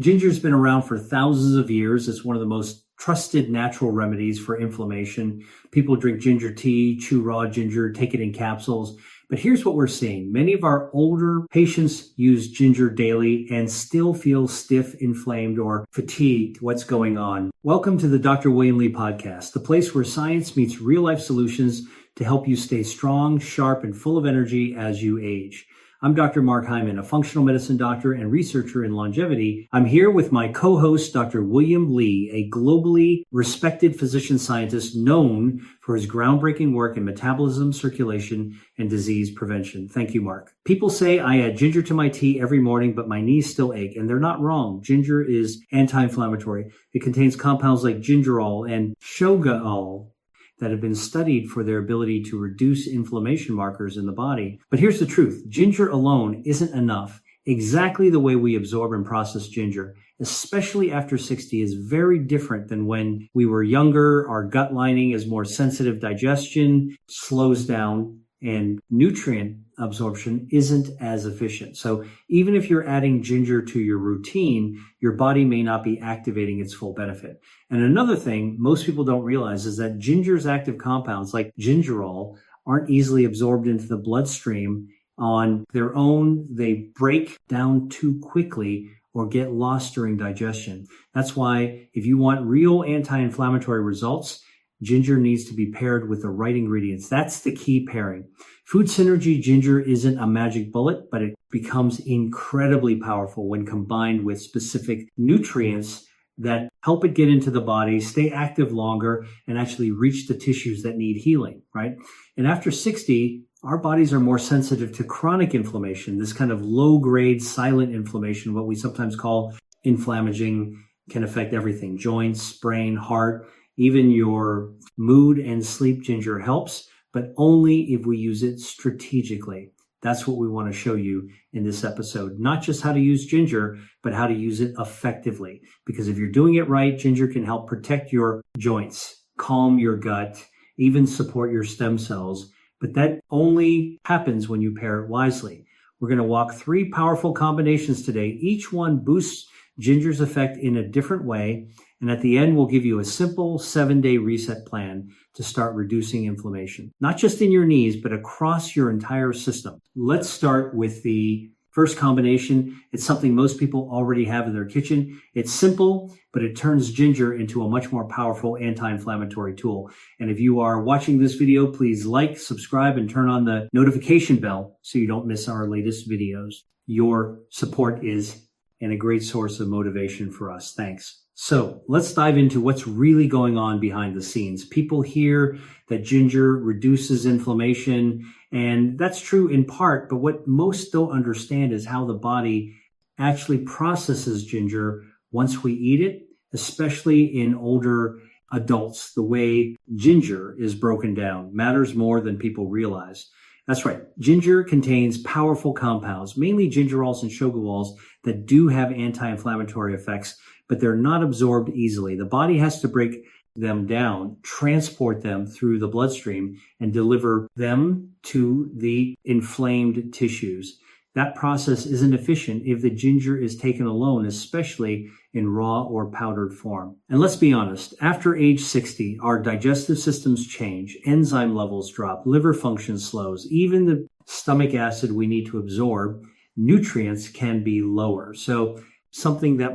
Ginger's been around for thousands of years. It's one of the most trusted natural remedies for inflammation. People drink ginger tea, chew raw ginger, take it in capsules. But here's what we're seeing. Many of our older patients use ginger daily and still feel stiff, inflamed, or fatigued. What's going on? Welcome to the Dr. William Li podcast, the place where science meets real-life solutions to help you stay strong, sharp, and full of energy as you age. I'm Dr. Mark Hyman, a functional medicine doctor and researcher in longevity. I'm here with my co-host, Dr. William Li, a globally respected physician scientist known for his groundbreaking work in metabolism, circulation, and disease prevention. Thank you, Mark. People say I add ginger to my tea every morning, but my knees still ache, and they're not wrong. Ginger is anti-inflammatory. It contains compounds like gingerol and shogaol that have been studied for their ability to reduce inflammation markers in the body. But here's the truth. Ginger alone isn't enough. Exactly the way we absorb and process ginger, especially after 60, is very different than when we were younger. Our gut lining is more sensitive, digestion slows down, and nutrient absorption isn't as efficient. So even if you're adding ginger to your routine, your body may not be activating its full benefit. And another thing most people don't realize is that ginger's active compounds like gingerol aren't easily absorbed into the bloodstream on their own. They break down too quickly or get lost during digestion. That's why if you want real anti-inflammatory results, ginger needs to be paired with the right ingredients. That's the key pairing. Food synergy ginger isn't a magic bullet, but it becomes incredibly powerful when combined with specific nutrients that help it get into the body, stay active longer, and actually reach the tissues that need healing, right? And after 60, our bodies are more sensitive to chronic inflammation, this kind of low-grade silent inflammation, what we sometimes call inflammaging, can affect everything: joints, brain, heart. Even your mood and sleep. Ginger helps, but only if we use it strategically. That's what we want to show you in this episode. Not just how to use ginger, but how to use it effectively. Because if you're doing it right, ginger can help protect your joints, calm your gut, even support your stem cells. But that only happens when you pair it wisely. We're going to walk 3 powerful combinations today. Each one boosts ginger's effect in a different way. And at the end, we'll give you a simple 7-day reset plan to start reducing inflammation, not just in your knees, but across your entire system. Let's start with the first combination. It's something most people already have in their kitchen. It's simple, but it turns ginger into a much more powerful anti-inflammatory tool. And if you are watching this video, please like, subscribe, and turn on the notification bell so you don't miss our latest videos. Your support is a great source of motivation for us. Thanks. So let's dive into what's really going on behind the scenes. People hear that ginger reduces inflammation, and that's true in part, but what most don't understand is how the body actually processes ginger once we eat it, especially in older adults. The way ginger is broken down matters more than people realize. That's right. Ginger contains powerful compounds, mainly gingerols and shogaols, that do have anti-inflammatory effects, but they're not absorbed easily. The body has to break them down, transport them through the bloodstream, and deliver them to the inflamed tissues. That process isn't efficient if the ginger is taken alone, especially in raw or powdered form. And let's be honest, after age 60, our digestive systems change, enzyme levels drop, liver function slows, even the stomach acid we need to absorb nutrients can be lower. So something that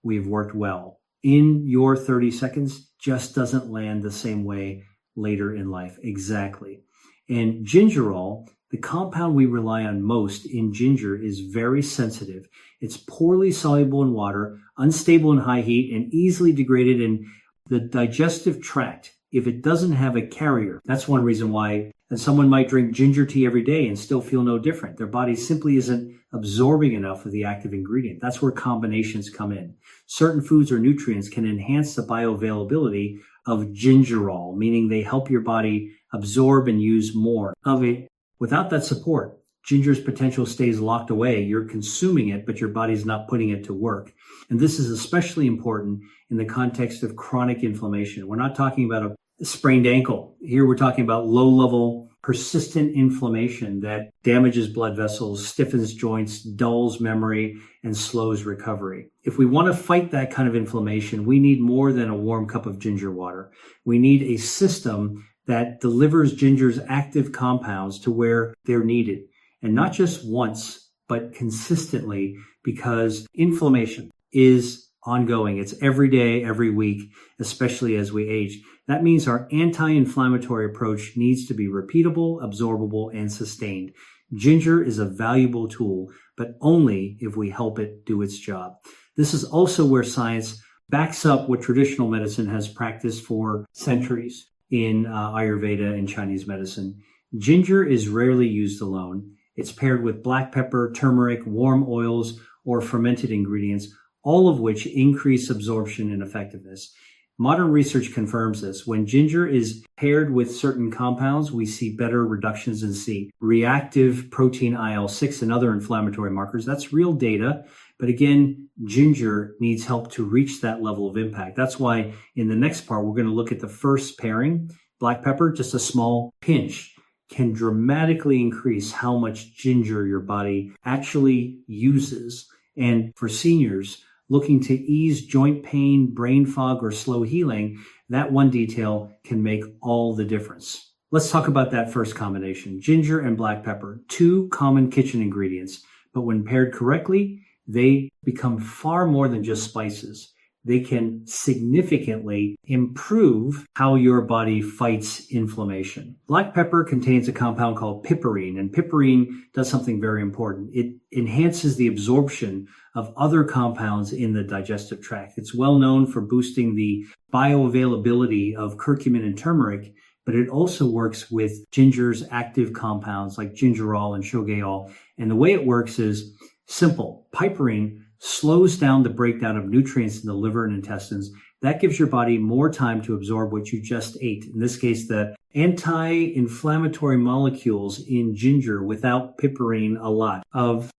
we've worked well in your 30 seconds just doesn't land the same way later in life. Exactly. And gingerol, the compound we rely on most in ginger, is very sensitive. It's poorly soluble in water, unstable in high heat, and easily degraded in the digestive tract if it doesn't have a carrier. That's one reason why someone might drink ginger tea every day and still feel no different. Their body simply isn't absorbing enough of the active ingredient. That's where combinations come in. Certain foods or nutrients can enhance the bioavailability of gingerol, meaning they help your body absorb and use more of it. Without that support, ginger's potential stays locked away. You're consuming it, but your body's not putting it to work. And this is especially important in the context of chronic inflammation. We're not talking about a sprained ankle. Here we're talking about low-level persistent inflammation that damages blood vessels, stiffens joints, dulls memory, and slows recovery. If we want to fight that kind of inflammation, we need more than a warm cup of ginger water. We need a system that delivers ginger's active compounds to where they're needed, and not just once, but consistently, because inflammation is ongoing. It's every day, every week, especially as we age. That means our anti-inflammatory approach needs to be repeatable, absorbable, and sustained. Ginger is a valuable tool, but only if we help it do its job. This is also where science backs up what traditional medicine has practiced for centuries in Ayurveda and Chinese medicine. Ginger is rarely used alone. It's paired with black pepper, turmeric, warm oils, or fermented ingredients, all of which increase absorption and effectiveness. Modern research confirms this. When ginger is paired with certain compounds, we see better reductions in reactive protein IL-6 and other inflammatory markers. That's real data. But again, ginger needs help to reach that level of impact. That's why in the next part, we're going to look at the first pairing. Black pepper, just a small pinch, can dramatically increase how much ginger your body actually uses. And for seniors looking to ease joint pain, brain fog, or slow healing, that one detail can make all the difference. Let's talk about that first combination. Ginger and black pepper, two common kitchen ingredients, but when paired correctly, they become far more than just spices. They can significantly improve how your body fights inflammation. Black pepper contains a compound called piperine, and piperine does something very important. It enhances the absorption of other compounds in the digestive tract. It's well known for boosting the bioavailability of curcumin and turmeric, but it also works with ginger's active compounds like gingerol and shogaol. And the way it works is simple. Piperine slows down the breakdown of nutrients in the liver and intestines. That gives your body more time to absorb what you just ate. In this case, the anti-inflammatory molecules in ginger without piperine, a lot of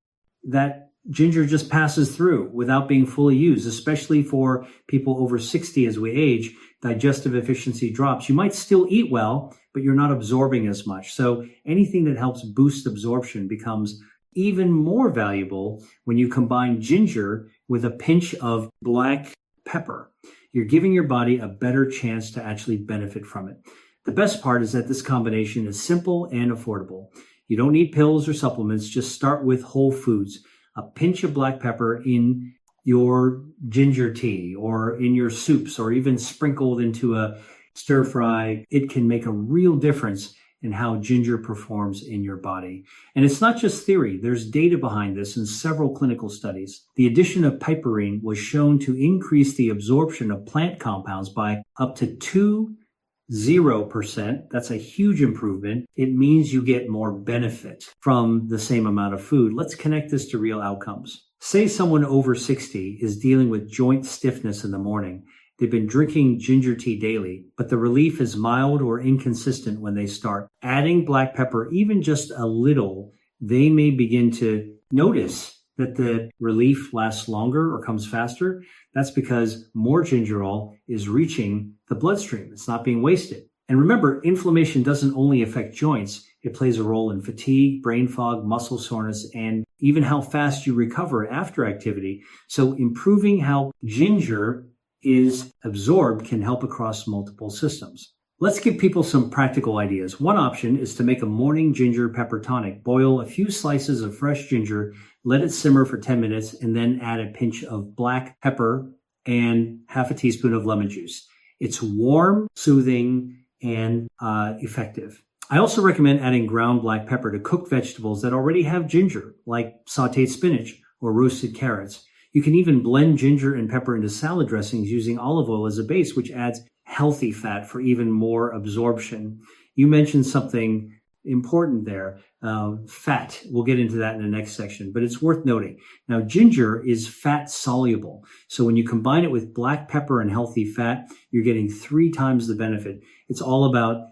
that ginger just passes through without being fully used, especially for people over 60 as we age. Digestive efficiency drops. You might still eat well, but you're not absorbing as much. So anything that helps boost absorption becomes even more valuable when you combine ginger with a pinch of black pepper. You're giving your body a better chance to actually benefit from it. The best part is that this combination is simple and affordable. You don't need pills or supplements. Just start with whole foods. A pinch of black pepper in your ginger tea or in your soups or even sprinkled into a stir fry. It can make a real difference in how ginger performs in your body. And it's not just theory. There's data behind this in several clinical studies. The addition of piperine was shown to increase the absorption of plant compounds by up to 20%. That's a huge improvement. It means you get more benefit from the same amount of food. Let's connect this to real outcomes. Say someone over 60 is dealing with joint stiffness in the morning. They've been drinking ginger tea daily, but the relief is mild or inconsistent when they start. Adding black pepper, even just a little, they may begin to notice that the relief lasts longer or comes faster. That's because more gingerol is reaching the bloodstream. It's not being wasted. And remember, inflammation doesn't only affect joints. It plays a role in fatigue, brain fog, muscle soreness, and even how fast you recover after activity. So improving how ginger is absorbed can help across multiple systems. Let's give people some practical ideas. One option is to make a morning ginger pepper tonic. Boil a few slices of fresh ginger, let it simmer for 10 minutes, and then add a pinch of black pepper and half a teaspoon of lemon juice. It's warm, soothing, and effective. I also recommend adding ground black pepper to cooked vegetables that already have ginger, like sauteed spinach or roasted carrots. You can even blend ginger and pepper into salad dressings using olive oil as a base, which adds healthy fat for even more absorption. You mentioned something important there, fat. We'll get into that in the next section, but it's worth noting. Now, ginger is fat soluble. So when you combine it with black pepper and healthy fat, you're getting 3 times the benefit. It's all about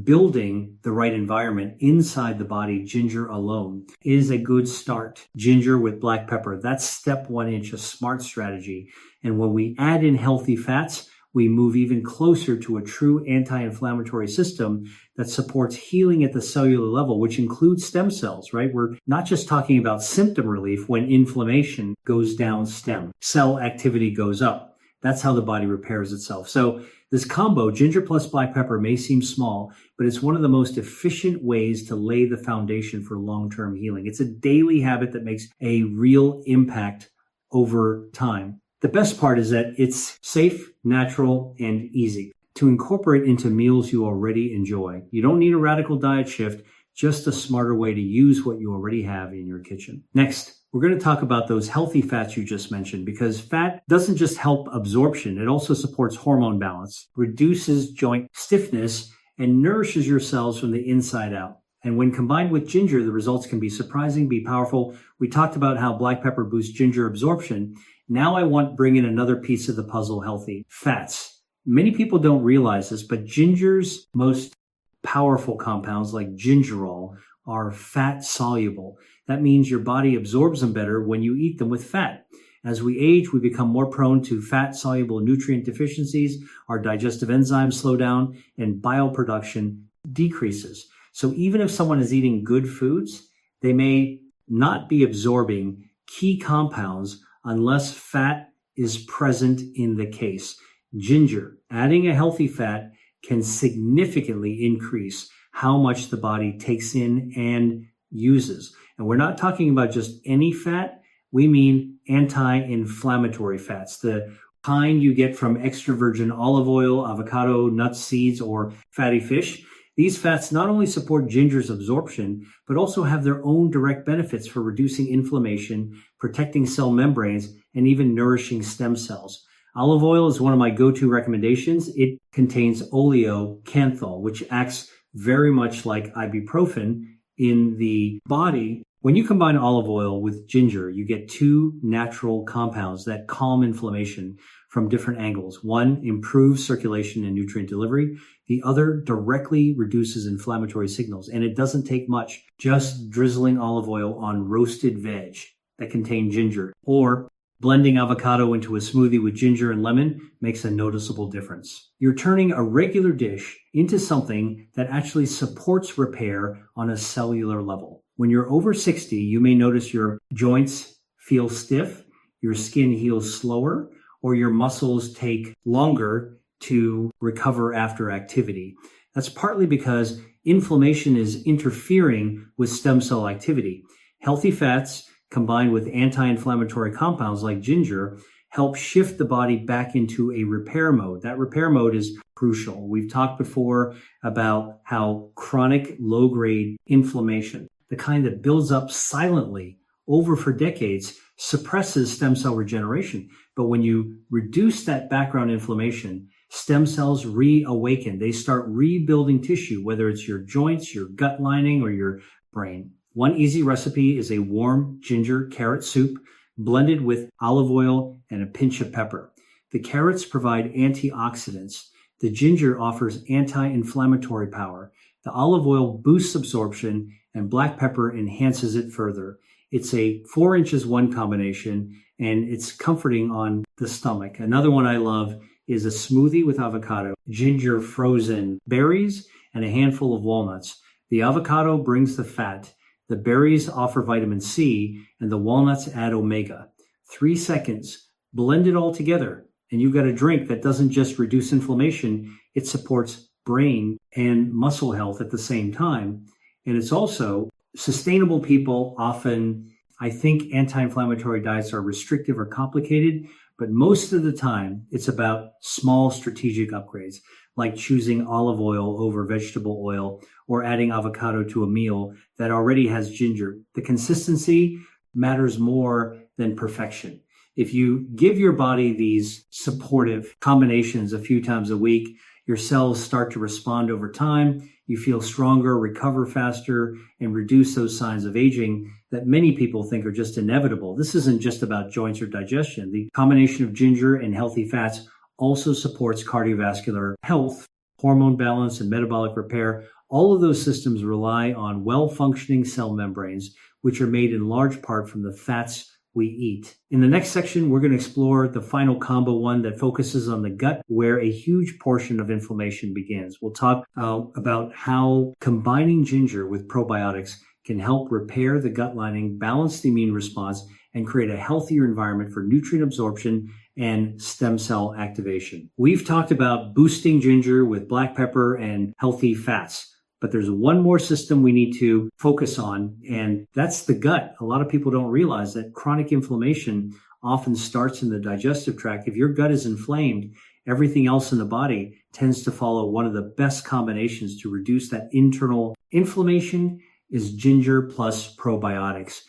building the right environment inside the body. Ginger alone is a good start. Ginger with black pepper, that's step 1 inch, a smart strategy. And when we add in healthy fats, we move even closer to a true anti-inflammatory system that supports healing at the cellular level, which includes stem cells, right? We're not just talking about symptom relief when inflammation goes down stem, cell activity goes up. That's how the body repairs itself. So this combo, ginger plus black pepper, may seem small, but it's one of the most efficient ways to lay the foundation for long-term healing. It's a daily habit that makes a real impact over time. The best part is that it's safe, natural, and easy to incorporate into meals you already enjoy. You don't need a radical diet shift, just a smarter way to use what you already have in your kitchen. Next, we're going to talk about those healthy fats you just mentioned, because fat doesn't just help absorption, it also supports hormone balance, reduces joint stiffness, and nourishes your cells from the inside out. And when combined with ginger, the results can be surprising, be powerful. We talked about how black pepper boosts ginger absorption. Now I want to bring in another piece of the puzzle, healthy fats. Many people don't realize this, but ginger's most powerful compounds like gingerol are fat soluble. That means your body absorbs them better when you eat them with fat. As we age, we become more prone to fat-soluble nutrient deficiencies, our digestive enzymes slow down, and bile production decreases. So even if someone is eating good foods, they may not be absorbing key compounds unless fat is present in the case. Ginger, adding a healthy fat, can significantly increase how much the body takes in and uses. And we're not talking about just any fat. We mean anti-inflammatory fats, the kind you get from extra virgin olive oil, avocado, nuts, seeds, or fatty fish. These fats not only support ginger's absorption, but also have their own direct benefits for reducing inflammation, protecting cell membranes, and even nourishing stem cells. Olive oil is one of my go-to recommendations. It contains oleocanthal, which acts very much like ibuprofen in the body. When you combine olive oil with ginger, you get two natural compounds that calm inflammation from different angles. One improves circulation and nutrient delivery. The other directly reduces inflammatory signals. And it doesn't take much, just drizzling olive oil on roasted veg that contain ginger, or blending avocado into a smoothie with ginger and lemon makes a noticeable difference. You're turning a regular dish into something that actually supports repair on a cellular level. When you're over 60, you may notice your joints feel stiff, your skin heals slower, or your muscles take longer to recover after activity. That's partly because inflammation is interfering with stem cell activity. Healthy fats combined with anti-inflammatory compounds like ginger help shift the body back into a repair mode. That repair mode is crucial. We've talked before about how chronic low-grade inflammation, the kind that builds up silently over for decades, suppresses stem cell regeneration. But when you reduce that background inflammation, stem cells reawaken. They start rebuilding tissue, whether it's your joints, your gut lining, or your brain. One easy recipe is a warm ginger carrot soup blended with olive oil and a pinch of pepper. The carrots provide antioxidants. The ginger offers anti-inflammatory power. The olive oil boosts absorption, and black pepper enhances it further. It's a 4 inches one combination, and it's comforting on the stomach. Another one I love is a smoothie with avocado, ginger, frozen berries, and a handful of walnuts. The avocado brings the fat. The berries offer vitamin C, and the walnuts add omega. 3 seconds, blend it all together, and you've got a drink that doesn't just reduce inflammation, it supports brain and muscle health at the same time. And it's also sustainable. People often, I think anti-inflammatory diets are restrictive or complicated, but most of the time it's about small strategic upgrades, like choosing olive oil over vegetable oil or adding avocado to a meal that already has ginger. The consistency matters more than perfection. If you give your body these supportive combinations a few times a week, your cells start to respond over time. You feel stronger, recover faster, and reduce those signs of aging that many people think are just inevitable. This isn't just about joints or digestion. The combination of ginger and healthy fats also supports cardiovascular health, hormone balance, and metabolic repair. All of those systems rely on well-functioning cell membranes, which are made in large part from the fats we eat. In the next section, we're going to explore the final combo one that focuses on the gut, where a huge portion of inflammation begins. We'll talk about how combining ginger with probiotics can help repair the gut lining, balance the immune response, and create a healthier environment for nutrient absorption and stem cell activation. We've talked about boosting ginger with black pepper and healthy fats. But there's one more system we need to focus on, and that's the gut. A lot of people don't realize that chronic inflammation often starts in the digestive tract. If your gut is inflamed, everything else in the body tends to follow. One of the best combinations to reduce that internal inflammation is ginger plus probiotics.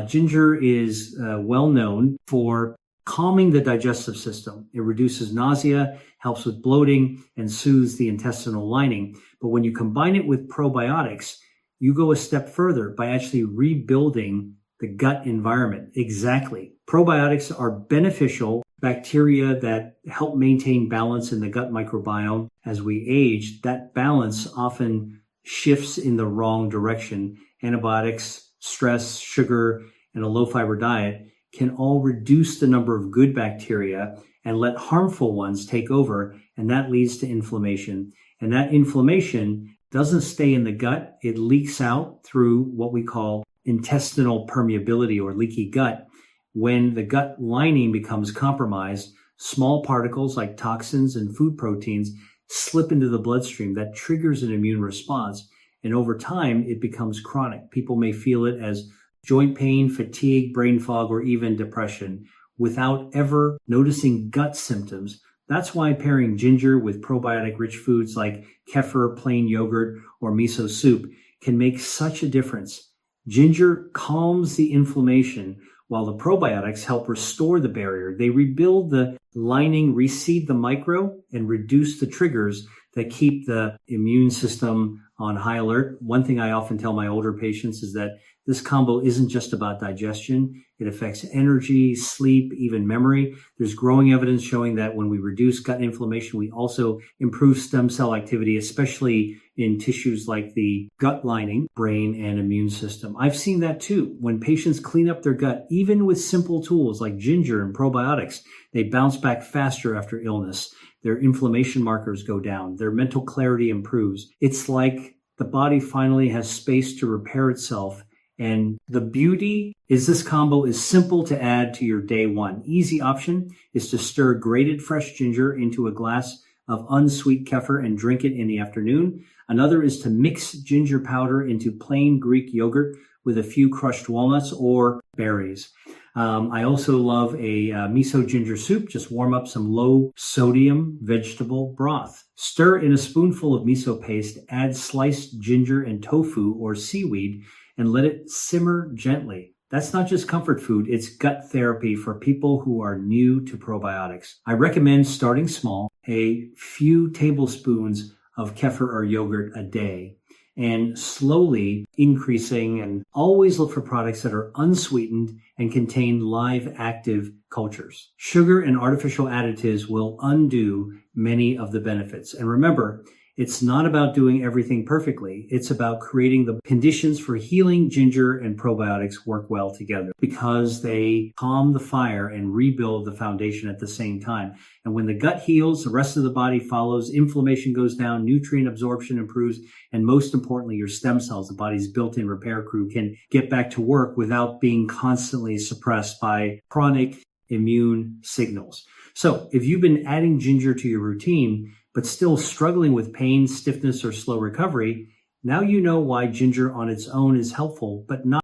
Ginger is well known for calming the digestive system. It reduces nausea, helps with bloating, and soothes the intestinal lining. But when you combine it with probiotics, you go a step further by actually rebuilding the gut environment. Exactly. Probiotics are beneficial bacteria that help maintain balance in the gut microbiome. As we age, that balance often shifts in the wrong direction. Antibiotics, stress, sugar, and a low-fiber diet can all reduce the number of good bacteria and let harmful ones take over, and that leads to inflammation. And that inflammation doesn't stay in the gut. It leaks out through what we call intestinal permeability or leaky gut. When the gut lining becomes compromised, small particles like toxins and food proteins slip into the bloodstream. That triggers an immune response. And over time, it becomes chronic. People may feel it as joint pain, fatigue, brain fog, or even depression without ever noticing gut symptoms. That's why pairing ginger with probiotic-rich foods like kefir, plain yogurt, or miso soup can make such a difference. Ginger calms the inflammation while the probiotics help restore the barrier. They rebuild the lining, reseed the micro, and reduce the triggers that keep the immune system on high alert. One thing I often tell my older patients is that this combo isn't just about digestion. It affects energy, sleep, even memory. There's growing evidence showing that when we reduce gut inflammation, we also improve stem cell activity, especially in tissues like the gut lining, brain, and immune system. I've seen that too. When patients clean up their gut, even with simple tools like ginger and probiotics, they bounce back faster after illness. Their inflammation markers go down. Their mental clarity improves. It's like the body finally has space to repair itself. And the beauty is this combo is simple to add to your day one. Easy option is to stir grated fresh ginger into a glass of unsweet kefir and drink it in the afternoon. Another is to mix ginger powder into plain Greek yogurt with a few crushed walnuts or berries. I also love a miso ginger soup. Just warm up some low sodium vegetable broth. Stir in a spoonful of miso paste, add sliced ginger and tofu or seaweed, and let it simmer gently. That's not just comfort food, it's gut therapy for people who are new to probiotics. I recommend starting small, a few tablespoons of kefir or yogurt a day, and slowly increasing, and always look for products that are unsweetened and contain live active cultures. Sugar and artificial additives will undo many of the benefits. And remember, it's not about doing everything perfectly. It's about creating the conditions for healing. Ginger and probiotics work well together because they calm the fire and rebuild the foundation at the same time. And when the gut heals, the rest of the body follows, inflammation goes down, nutrient absorption improves, and most importantly, your stem cells, the body's built-in repair crew, can get back to work without being constantly suppressed by chronic immune signals. So if you've been adding ginger to your routine, but still struggling with pain, stiffness, or slow recovery, now you know why ginger on its own is helpful, but not